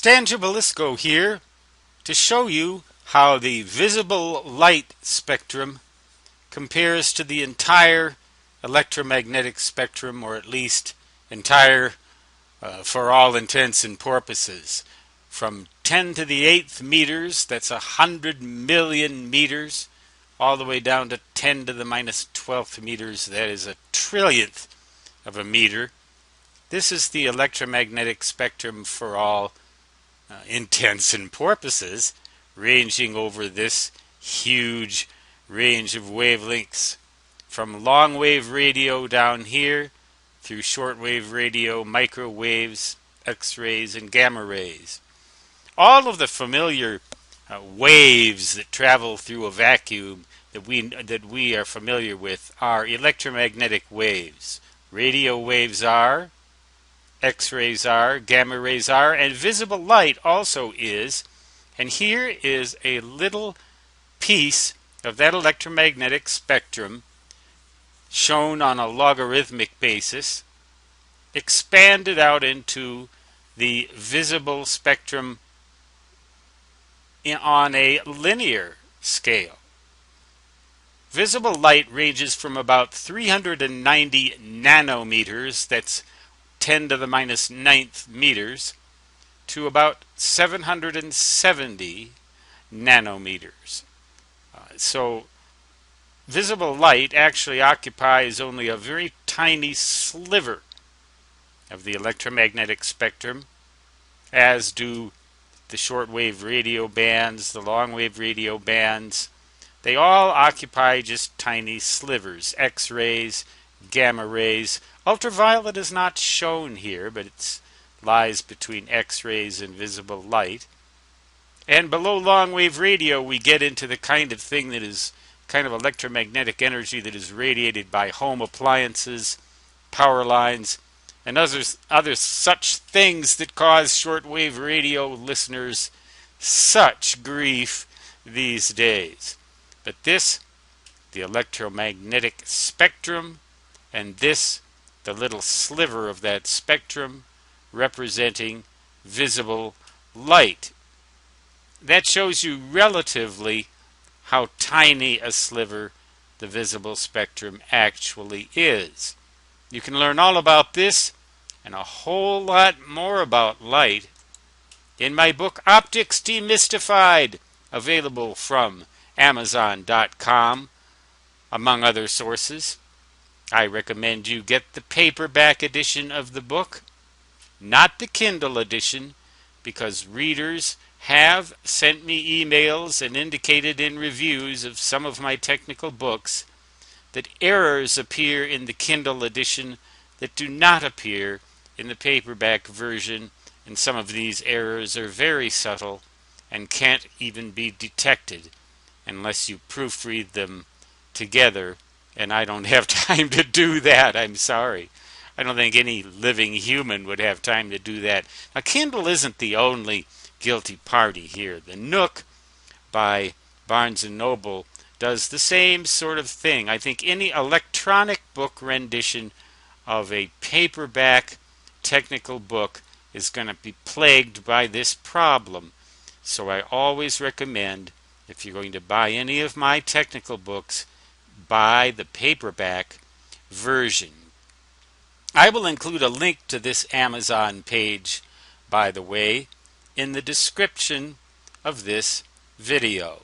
Stan Jabalisco here to show you how the visible light spectrum compares to the entire electromagnetic spectrum, or at least entire for all intents and purposes. From 10 to the 8th meters, that's 100 million meters, all the way down to 10 to the minus 12th meters, that is a trillionth of a meter. This is the electromagnetic spectrum for all intents and purposes, ranging over this huge range of wavelengths, from long wave radio down here through shortwave radio, microwaves, X-rays, and gamma rays. All of the familiar waves that travel through a vacuum that we are familiar with are electromagnetic waves. Radio waves are, X-rays are, gamma rays are, and visible light also is. And here is a little piece of that electromagnetic spectrum shown on a logarithmic basis, expanded out into the visible spectrum on a linear scale. Visible light ranges from about 390 nanometers, that's 10 to the minus 9th meters, to about 770 nanometers. So visible light actually occupies only a very tiny sliver of the electromagnetic spectrum, as do the shortwave radio bands, the longwave radio bands. They all occupy just tiny slivers. X-rays, gamma rays. Ultraviolet is not shown here, but it lies between X-rays and visible light. And below long-wave radio, we get into the kind of thing that is kind of electromagnetic energy that is radiated by home appliances, power lines, and other such things that cause shortwave radio listeners such grief these days. But this, the electromagnetic spectrum, and this, the little sliver of that spectrum, representing visible light. That shows you relatively how tiny a sliver the visible spectrum actually is. You can learn all about this and a whole lot more about light in my book Optics Demystified, available from Amazon.com, among other sources. I recommend you get the paperback edition of the book, not the Kindle edition, because readers have sent me emails and indicated in reviews of some of my technical books that errors appear in the Kindle edition that do not appear in the paperback version, and some of these errors are very subtle and can't even be detected unless you proofread them together, and I don't have time to do that. I'm sorry. I don't think any living human would have time to do that. Now, Kindle isn't the only guilty party here. The Nook by Barnes & Noble does the same sort of thing. I think any electronic book rendition of a paperback technical book is going to be plagued by this problem. So I always recommend, if you're going to buy any of my technical books, buy the paperback version. I will include a link to this Amazon page, by the way, in the description of this video.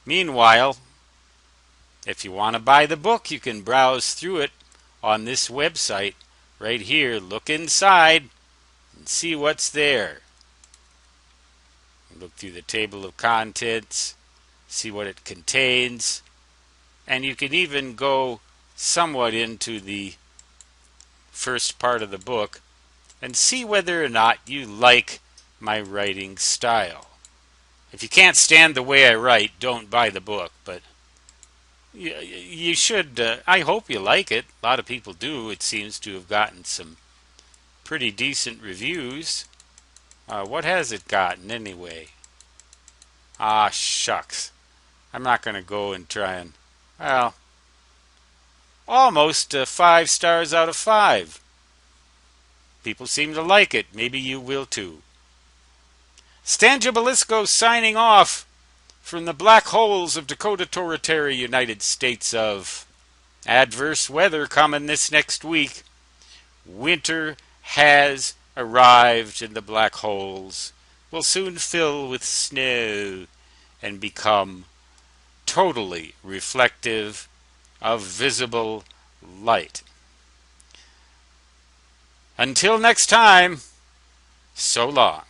Meanwhile, if you want to buy the book, you can browse through it on this website right here. Look inside and see what's there. Look through the table of contents, see what it contains, and you can even go somewhat into the first part of the book and see whether or not you like my writing style. If you can't stand the way I write, don't buy the book, but you should. I hope you like it. A lot of people do. It seems to have gotten some pretty decent reviews. What has it gotten anyway? Ah, shucks. I'm not going to go and try and, well, almost 5 stars out of 5. People seem to like it. Maybe you will too. Stan Gibilisco signing off from the black holes of Dakota Territory, United States of. Adverse weather coming this next week. Winter has arrived in the black holes. Will soon fill with snow and become totally reflective of visible light. Until next time, so long.